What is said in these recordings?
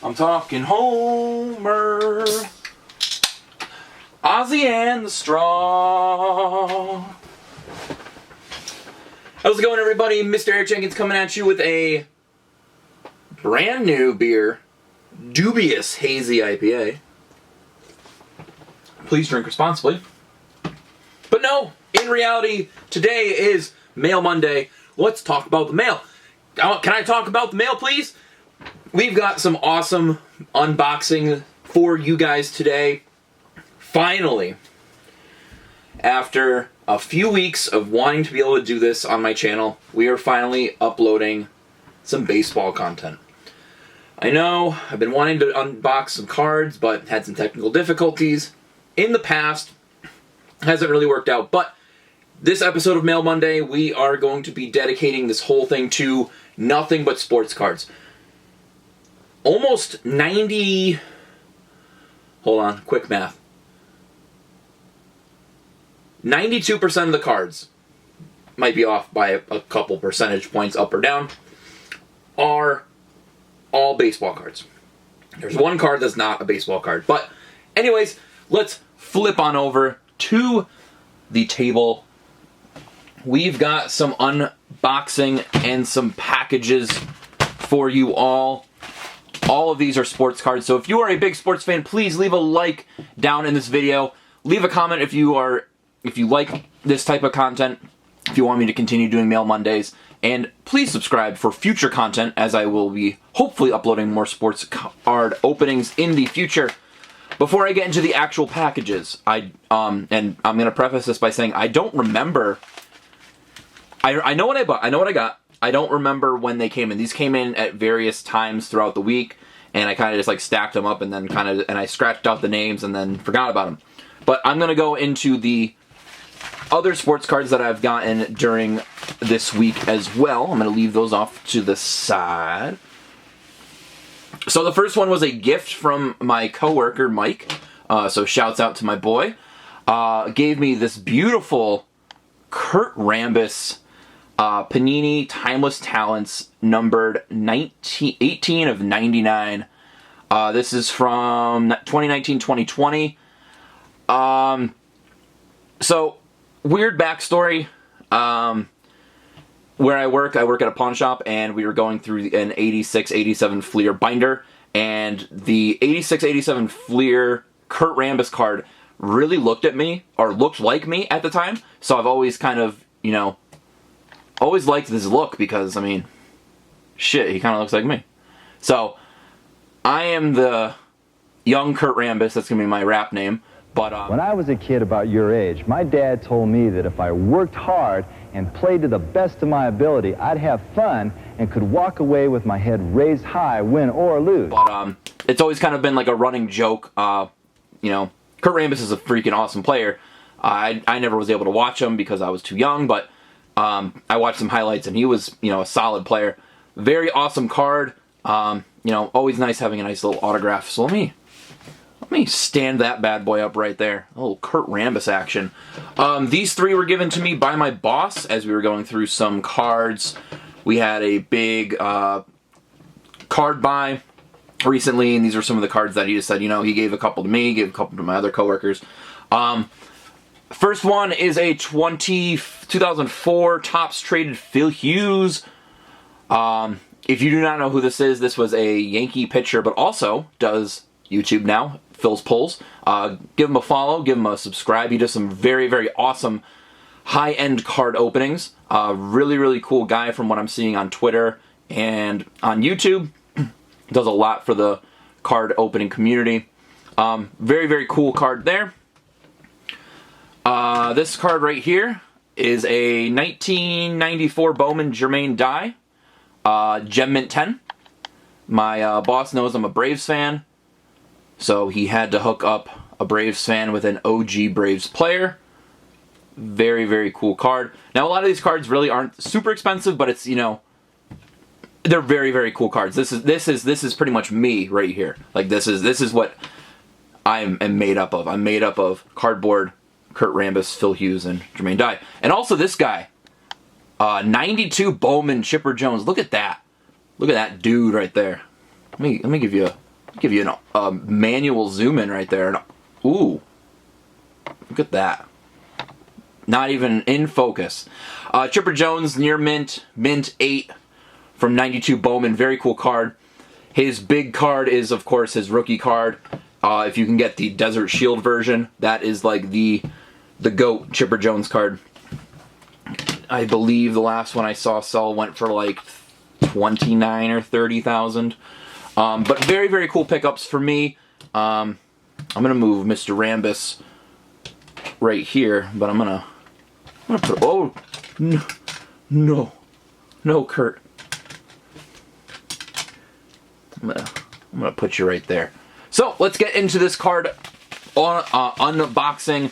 I'm talking Homer, Ozzy and the Straw. How's it going, everybody? Mr. Eric Jenkins coming at you with a brand new beer, Dubious Hazy IPA. Please drink responsibly. But no, in reality, today is Mail Monday. Let's talk about the mail. Can I talk about the mail, please? We've got some awesome unboxing for you guys today. Finally, after a few weeks of wanting to be able to do this on my channel, we are finally uploading some baseball content. I know I've been wanting to unbox some cards, but had some technical difficulties in the past. Hasn't really worked out, but this episode of Mail Monday, we are going to be dedicating this whole thing to nothing but sports cards. Almost 90... Hold on, quick math. 92% of the cards, might be off by a couple percentage points up or down, are all baseball cards. There's one card that's not a baseball card. But anyways, let's flip on over to the table. We've got some unboxing and some packages for you all. All of these are sports cards, so if you are a big sports fan, please leave a like down in this video. Leave a comment if you like this type of content, if you want me to continue doing Mail Mondays, and please subscribe for future content, as I will be hopefully uploading more sports card openings in the future. Before I get into the actual packages, and I'm going to preface this by saying I don't remember. I know what I bought. I know what I got. I don't remember when they came in. These came in at various times throughout the week, and I kind of just like stacked them up and then I scratched out the names and then forgot about them. But I'm going to go into the other sports cards that I've gotten during this week as well. I'm going to leave those off to the side. So the first one was a gift from my coworker, Mike. So shouts out to my boy. Gave me this beautiful Kurt Rambis Panini Timeless Talents numbered 18 of 99. This is from 2019-2020. So, weird backstory. Where I work at a pawn shop, and we were going through an 86-87 Fleer binder, and the 86-87 Fleer Kurt Rambis card really looked like me at the time, so I've always kind of, always liked this look because, I mean, shit, he kind of looks like me. So, I am the young Kurt Rambis, that's going to be my rap name. But, when I was a kid about your age, my dad told me that if I worked hard and played to the best of my ability, I'd have fun and could walk away with my head raised high, win or lose. But it's always kind of been like a running joke. Kurt Rambis is a freaking awesome player. I never was able to watch him because I was too young, but I watched some highlights and he was, a solid player. Very awesome card. Always nice having a nice little autograph. So let me stand that bad boy up right there. A little Kurt Rambis action. These three were given to me by my boss as we were going through some cards. We had a big card buy recently, and these are some of the cards that he just said, he gave a couple to me, gave a couple to my other coworkers. First one is a 2004 Topps traded Phil Hughes. If you do not know who this was a Yankee pitcher, but also does YouTube now, Phil's Pulls. Give him a follow, give him a subscribe. He does some very, very awesome high-end card openings. Really, really cool guy from what I'm seeing on Twitter and on YouTube. Does a lot for the card opening community. Very, very cool card there. This card right here is a 1994 Bowman Jermaine Die. Gem Mint 10. My boss knows I'm a Braves fan, so he had to hook up a Braves fan with an OG Braves player. Very, very cool card. Now, a lot of these cards really aren't super expensive, but it's, they're very, very cool cards. This is pretty much me right here. Like, this is what I am made up of. I'm made up of cardboard, Kurt Rambis, Phil Hughes, and Jermaine Die. And also this guy, 92 Bowman Chipper Jones. Look at that. Look at that dude right there. Let me give you Give you a manual zoom in right there. Ooh, look at that. Not even in focus. Chipper Jones, near mint, mint 8 from 92 Bowman. Very cool card. His big card is, of course, his rookie card. If you can get the Desert Shield version, that is like the GOAT Chipper Jones card. I believe the last one I saw sell went for like 29 or 30,000. But very, very cool pickups for me. I'm gonna move Mr. Rambus right here, but I'm gonna put, oh no, Kurt. I'm gonna put you right there. So let's get into this card on unboxing.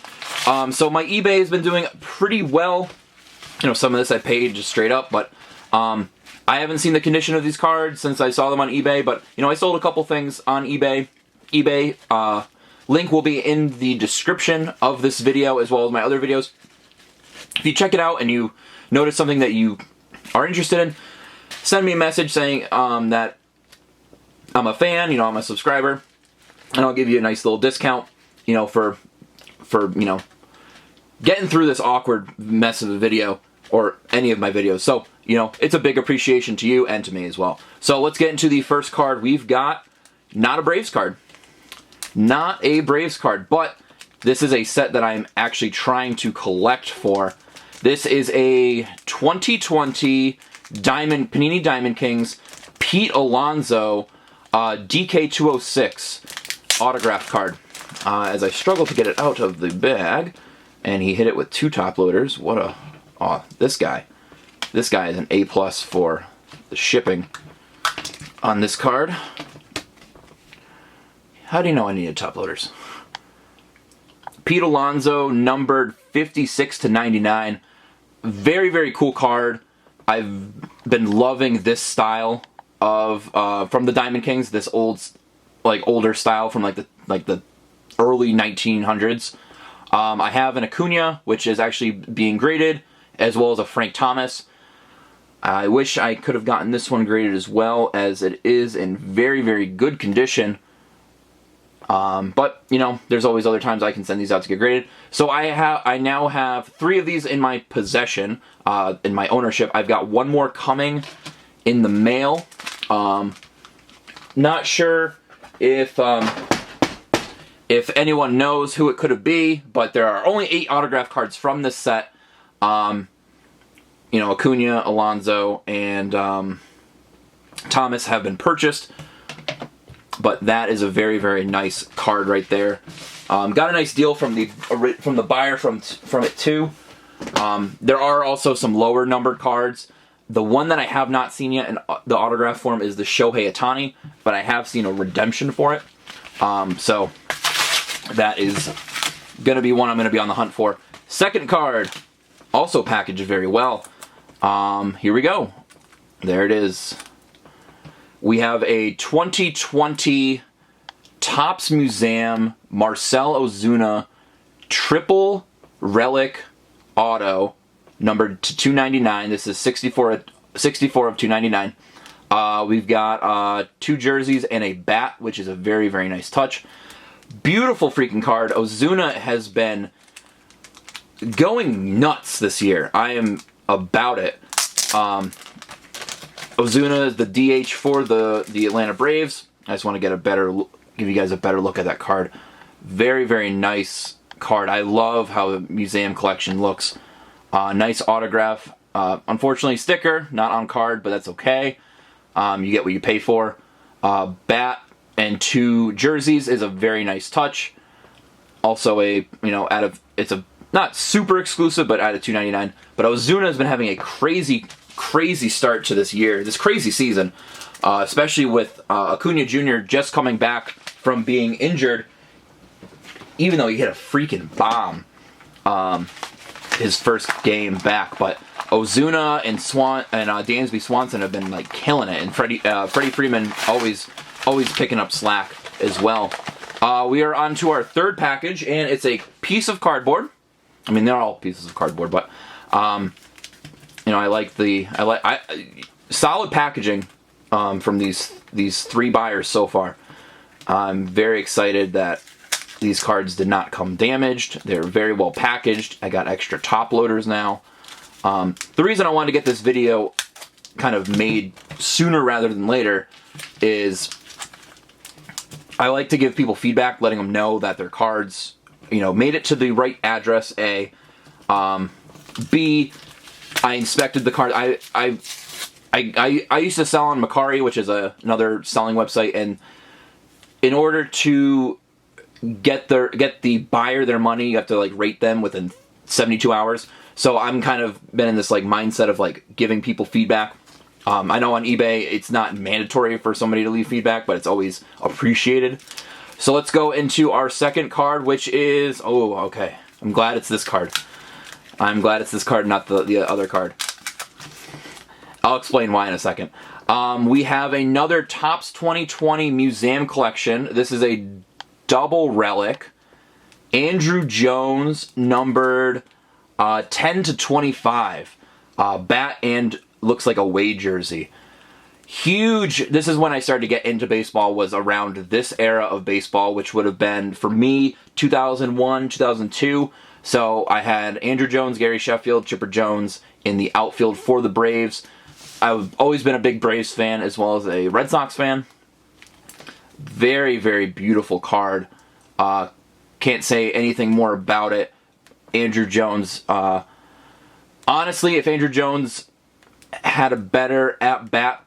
So my eBay has been doing pretty well. You know, some of this I paid just straight up, but I haven't seen the condition of these cards since I saw them on eBay. But you know, I sold a couple things on eBay. Link will be in the description of this video as well as my other videos. If you check it out and you notice something that you are interested in, send me a message saying that I'm a fan, you know, I'm a subscriber, and I'll give you a nice little discount, you know, for you know, getting through this awkward mess of a video or any of my videos. So, you know, it's a big appreciation to you and to me as well. So let's get into the first card. We've got not a Braves card. Not a Braves card, but this is a set that I'm actually trying to collect for. This is a 2020 Panini Diamond Kings Pete Alonso DK206 autograph card. As I struggle to get it out of the bag, and he hit it with 2 top loaders. What a... Oh, this guy is an A+ for the shipping on this card. How do you know I needed top loaders? Pete Alonso, numbered 56 to 99. Very, very cool card. I've been loving this style of from the Diamond Kings. This older style from like the early 1900s. I have an Acuna, which is actually being graded, as well as a Frank Thomas. I wish I could have gotten this one graded as well, as it is in very, very good condition. But, you know, there's always other times I can send these out to get graded. So I now have 3 of these in my possession, in my ownership. I've got 1 more coming in the mail. Not sure if anyone knows who it could have been, but there are only 8 autograph cards from this set. You know, Acuna, Alonso, and Thomas have been purchased. But that is a very, very nice card right there. Got a nice deal from the buyer from it too. There are also some lower numbered cards. The one that I have not seen yet in the autograph form is the Shohei Ohtani, but I have seen a redemption for it. So that is going to be one I'm going to be on the hunt for. Second card, also packaged very well. Here we go. There it is. We have a 2020 Topps Museum Marcell Ozuna triple relic auto, numbered to 299. This is 64 of 299. We've got 2 jerseys and a bat, which is a very, very nice touch. Beautiful freaking card. Ozuna has been going nuts this year. I am about it. Ozuna is the DH for the Atlanta Braves. I just want to get give you guys a better look at that card. Very, very nice card. I love how the museum collection looks. Nice autograph. Unfortunately, sticker, not on card, but that's okay. You get what you pay for. Bat and 2 jerseys is a very nice touch. Also it's a not super exclusive, but out of $2.99. But Ozuna has been having a crazy start to this year, this crazy season, especially with Acuna Jr. just coming back from being injured, even though he hit a freaking bomb his first game back. But Ozuna and Dansby Swanson have been like killing it, and Freddie Freeman always picking up slack as well. We are on to our third package, and it's a piece of cardboard. I mean, they're all pieces of cardboard, but you know, I like solid packaging from these 3 buyers so far. I'm very excited that these cards did not come damaged. They're very well packaged. I got extra top loaders now. The reason I wanted to get this video kind of made sooner rather than later is I like to give people feedback, letting them know that their cards, you know, made it to the right address, A. B, I inspected the card. I used to sell on Macari, which is another selling website, and in order to get the buyer their money, you have to like rate them within 72 hours. So I'm kind of been in this like mindset of like giving people feedback. I know on eBay it's not mandatory for somebody to leave feedback, but it's always appreciated. So let's go into our second card, which is, oh, okay. I'm glad it's this card. I'm glad it's this card, not the other card. I'll explain why in a second. We have another Topps 2020 Museum Collection. This is a double relic. Andrew Jones, numbered 10 to 25. Bat and looks like away jersey. Huge. This is when I started to get into baseball, was around this era of baseball, which would have been, for me, 2001, 2002. So I had Andrew Jones, Gary Sheffield, Chipper Jones in the outfield for the Braves. I've always been a big Braves fan as well as a Red Sox fan. Very, very beautiful card. Can't say anything more about it. Andrew Jones. Honestly, if Andrew Jones had a better at-bat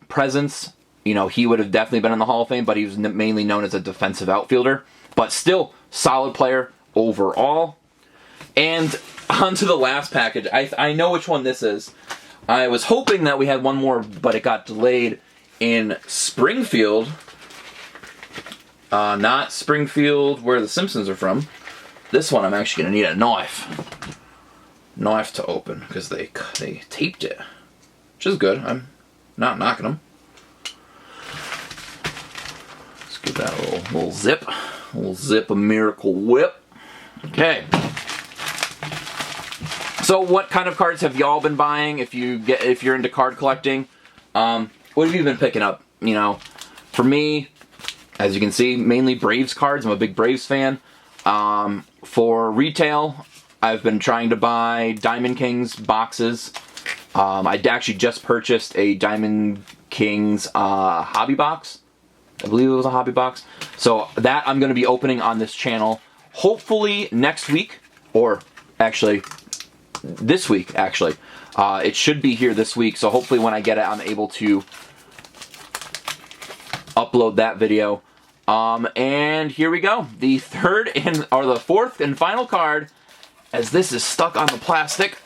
presence, you know, he would have definitely been in the Hall of Fame, but he was mainly known as a defensive outfielder. But still, solid player overall. And on to the last package. I know which one this is. I was hoping that we had one more, but it got delayed in Springfield. Not Springfield, where the Simpsons are from. This one I'm actually going to need a knife. Knife to open, because they taped it. Which is good. I'm not knocking them. Let's give that a little zip. A little zip of Miracle Whip. Okay. So what kind of cards have y'all been buying if you're into card collecting? What have you been picking up? You know, for me, as you can see, mainly Braves cards. I'm a big Braves fan. For retail, I've been trying to buy Diamond Kings boxes. I actually just purchased a Diamond Kings hobby box. I believe it was a hobby box. So that I'm going to be opening on this channel hopefully next week, or actually this week, actually. It should be here this week, so hopefully when I get it, I'm able to upload that video. And here we go. The fourth and final card, as this is stuck on the plastic,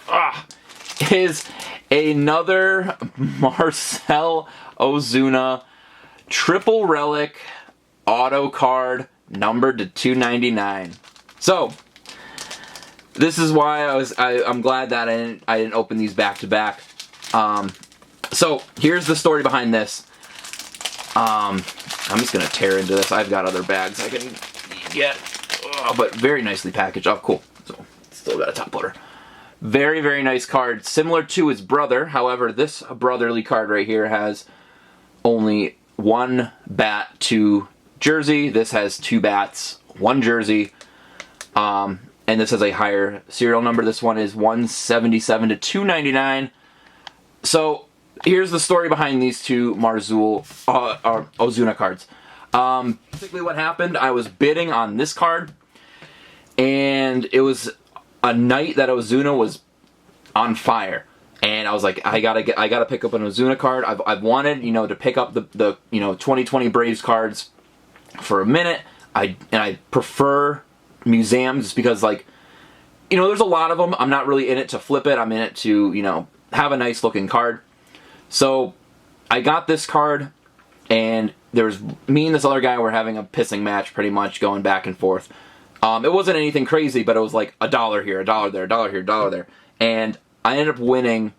is another Marcell Ozuna triple relic auto card, numbered to 299. So this is why I'm glad that I didn't open these back to back. So here's the story behind this. I'm just gonna tear into this. I've got other bags I can get, but very nicely packaged. Oh, cool. So still got a top loader. Very, very nice card, similar to his brother. However, this brotherly card right here has only one bat, two jersey. This has two bats, one jersey. And this has a higher serial number. This one is 177 to 299. So here's the story behind these two Ozuna cards. Basically what happened, I was bidding on this card, and it was a night that Ozuna was on fire. And I was like, I gotta pick up an Ozuna card. I've wanted, you know, to pick up the 2020 Braves cards for a minute. I prefer museums just because, like, you know, there's a lot of them. I'm not really in it to flip it. I'm in it to, you know, have a nice looking card. So I got this card, and there was me and this other guy were having a pissing match, pretty much going back and forth. It wasn't anything crazy, but it was like $1 here, $1 there, $1 here, $1 there. And I ended up winning,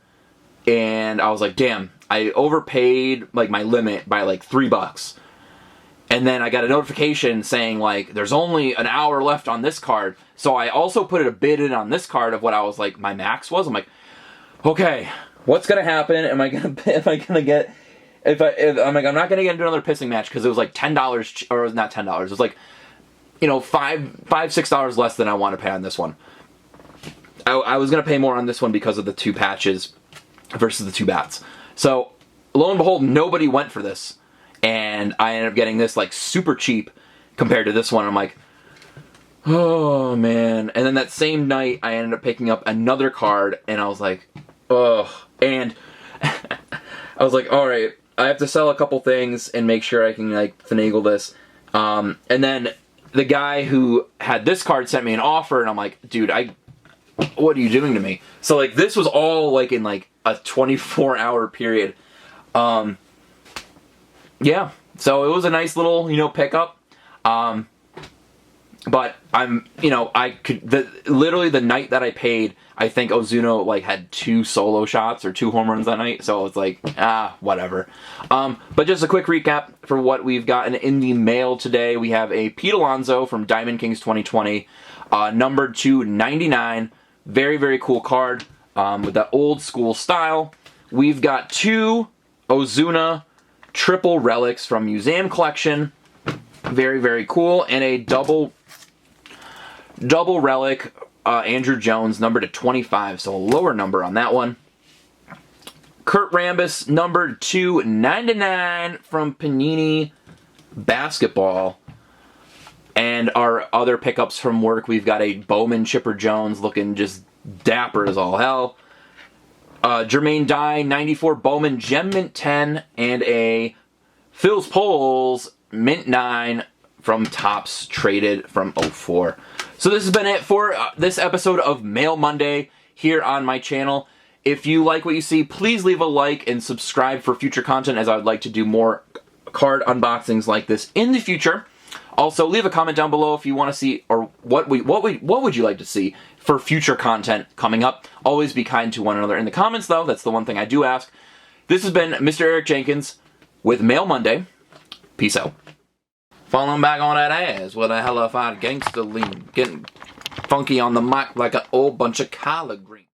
and I was like, damn, I overpaid like my limit by like $3. And then I got a notification saying like, there's only an hour left on this card. So I also put a bid in on this card of what I was like, my max was. I'm like, okay, what's gonna happen? Am I gonna get I'm like, I'm not gonna get into another pissing match because it was like $10, or not $10. It was like, you know, $6 less than I want to pay on this one. I was gonna pay more on this one because of the 2 patches versus the 2 bats. So lo and behold, nobody went for this, and I ended up getting this like super cheap compared to this one. I'm like, oh man. And then that same night, I ended up picking up another card, and I was like, ugh. And I was like, all right, I have to sell a couple things and make sure I can like finagle this. And then the guy who had this card sent me an offer, and I'm like, dude, what are you doing to me? So like this was all like in like a 24-hour period. Yeah, so it was a nice little, you know, pickup. But I'm, you know, literally the night that I paid, I think Ozuna like had 2 solo shots or 2 home runs that night. So it's like, whatever. But just a quick recap for what we've gotten in the mail today. We have a Pete Alonso from Diamond Kings 2020, numbered to 99. Very, very cool card, with that old school style. We've got 2 Ozuna triple relics from Museum Collection. Very, very cool. And a double relic, Andrew Jones, numbered to 25, so a lower number on that one. Kurt Rambis, numbered to 99 from Panini Basketball. And our other pickups from work, we've got a Bowman Chipper Jones looking just dapper as all hell. Jermaine Dye, 94 Bowman Gem Mint 10, and a Phil's Poles Mint 9 from Topps, traded from 04. So this has been it for this episode of Mail Monday here on my channel. If you like what you see, please leave a like and subscribe for future content, as I would like to do more card unboxings like this in the future. Also, leave a comment down below if you want to see, or what would you like to see for future content coming up. Always be kind to one another in the comments, though. That's the one thing I do ask. This has been Mr. Eric Jenkins with Mail Monday. Peace out. Falling back on that ass with a hellified gangster lean, getting funky on the mic like an old bunch of collard greens.